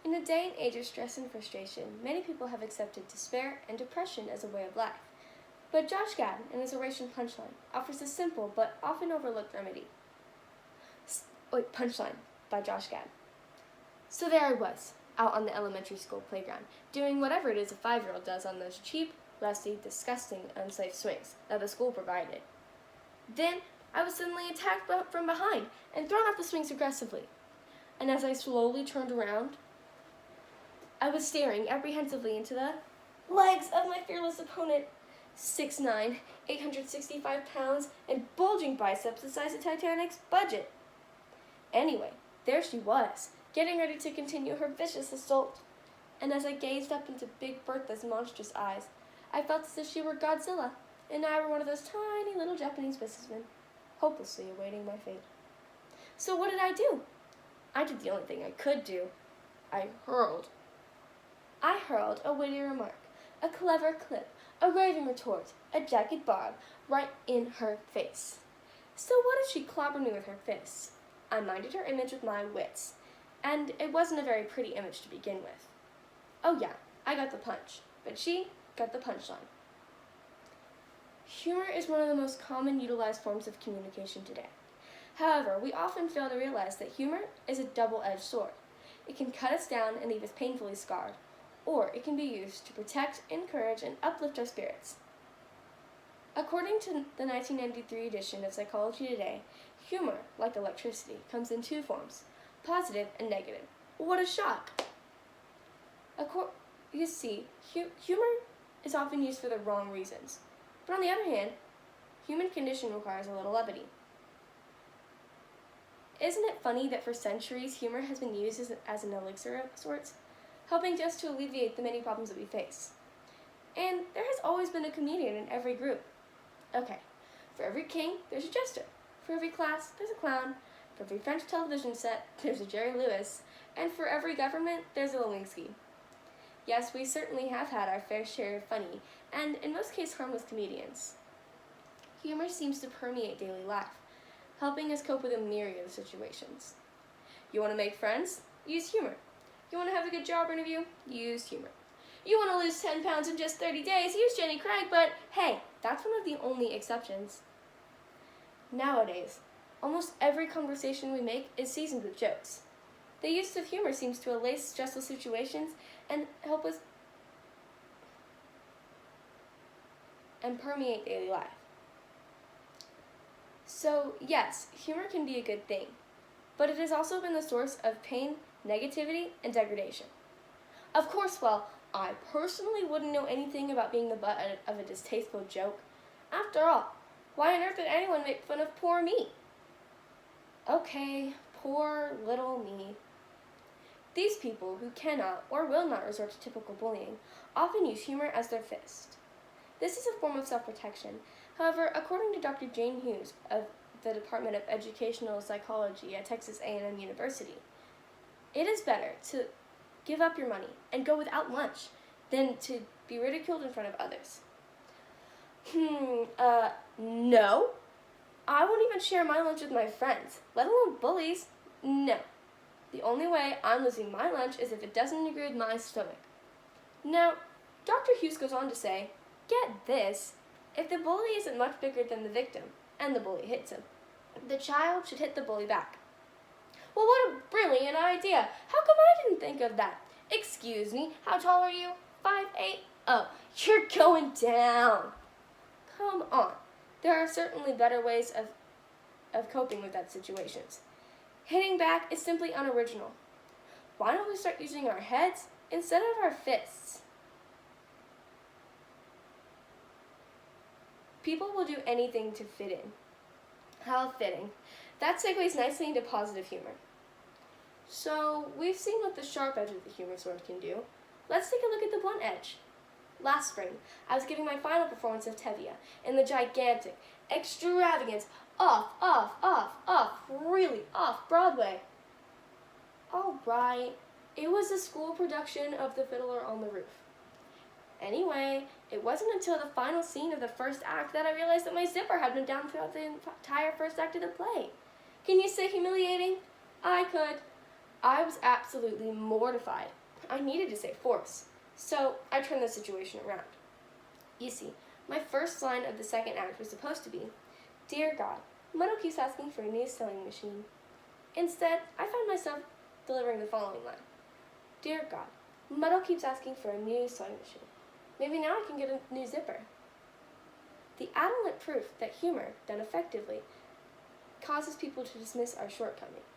In a day and age of stress and frustration, many people have accepted despair and depression as a way of life. But Josh Gad, in his oration Punchline, offers a simple but often overlooked remedy. Punchline by Josh Gad. So there I was, out on the elementary school playground, doing whatever it is a 5-year-old does on those cheap, rusty, disgusting, unsafe swings that the school provided. Then I was suddenly attacked from behind and thrown off the swings aggressively. And as I slowly turned around, I was staring apprehensively into the legs of my fearless opponent, 6'9", 865 pounds, and bulging biceps the size of Titanic's budget. Anyway, there she was, getting ready to continue her vicious assault. And as I gazed up into Big Bertha's monstrous eyes, I felt as if she were Godzilla, and I were one of those tiny little Japanese businessmen, hopelessly awaiting my fate. So what did I do? I did the only thing I could do. I hurled a witty remark, a clever clip, a raving retort, a jagged barb, right in her face. So what if she clobbered me with her fists? I minded her image with my wits, and it wasn't a very pretty image to begin with. Oh yeah, I got the punch, but she got the punchline. Humor is one of the most common utilized forms of communication today. However, we often fail to realize that humor is a double-edged sword. It can cut us down and leave us painfully scarred, or it can be used to protect, encourage, and uplift our spirits. According to the 1993 edition of Psychology Today, humor, like electricity, comes in 2 forms, positive and negative. What a shock! You see, humor is often used for the wrong reasons. But on the other hand, human condition requires a little levity. Isn't it funny that for centuries humor has been used as an elixir of sorts, helping just to alleviate the many problems that we face? And there has always been a comedian in every group. Okay, for every king, there's a jester. For every class, there's a clown. For every French television set, there's a Jerry Lewis. And for every government, there's a Lewinsky. Yes, we certainly have had our fair share of funny, and in most cases harmless comedians. Humor seems to permeate daily life, helping us cope with a myriad of situations. You want to make friends? Use humor. You want to have a good job interview? Use humor. You want to lose 10 pounds in just 30 days? Use Jenny Craig, but hey, that's one of the only exceptions. Nowadays, almost every conversation we make is seasoned with jokes. The use of humor seems to allay stressful situations and help us and permeate daily life. So yes, humor can be a good thing, but it has also been the source of pain, negativity, and degradation. Of course, well, I personally wouldn't know anything about being the butt of a distasteful joke. After all, why on earth would anyone make fun of poor me? Okay, poor little me. These people who cannot or will not resort to typical bullying often use humor as their fist. This is a form of self-protection. However, according to Dr. Jane Hughes of the Department of Educational Psychology at Texas A&M University, it is better to give up your money and go without lunch than to be ridiculed in front of others. No. I won't even share my lunch with my friends, let alone bullies. No. The only way I'm losing my lunch is if it doesn't agree with my stomach. Now, Dr. Hughes goes on to say, get this, if the bully isn't much bigger than the victim, and the bully hits him, the child should hit the bully back. Well, what a brilliant idea. How come I didn't think of that? Excuse me, how tall are you? 5'8"? Oh, you're going down. Come on. There are certainly better ways of coping with that situations. Hitting back is simply unoriginal. Why don't we start using our heads instead of our fists? People will do anything to fit in. How fitting. That segues nicely into positive humor. So, we've seen what the sharp edge of the humor sword can do. Let's take a look at the blunt edge. Last spring, I was giving my final performance of Tevye in the gigantic, extravagant, really off Broadway. Alright, it was a school production of The Fiddler on the Roof. Anyway, it wasn't until the final scene of the first act that I realized that my zipper had been down throughout the entire first act of the play. Can you say humiliating? I could. I was absolutely mortified. I needed to say force, so I turned the situation around. You see, my first line of the second act was supposed to be, "Dear God, Muddle keeps asking for a new sewing machine." Instead, I found myself delivering the following line. "Dear God, Muddle keeps asking for a new sewing machine. Maybe now I can get a new zipper." The adolescent proof that humor, done effectively, causes people to dismiss our shortcomings.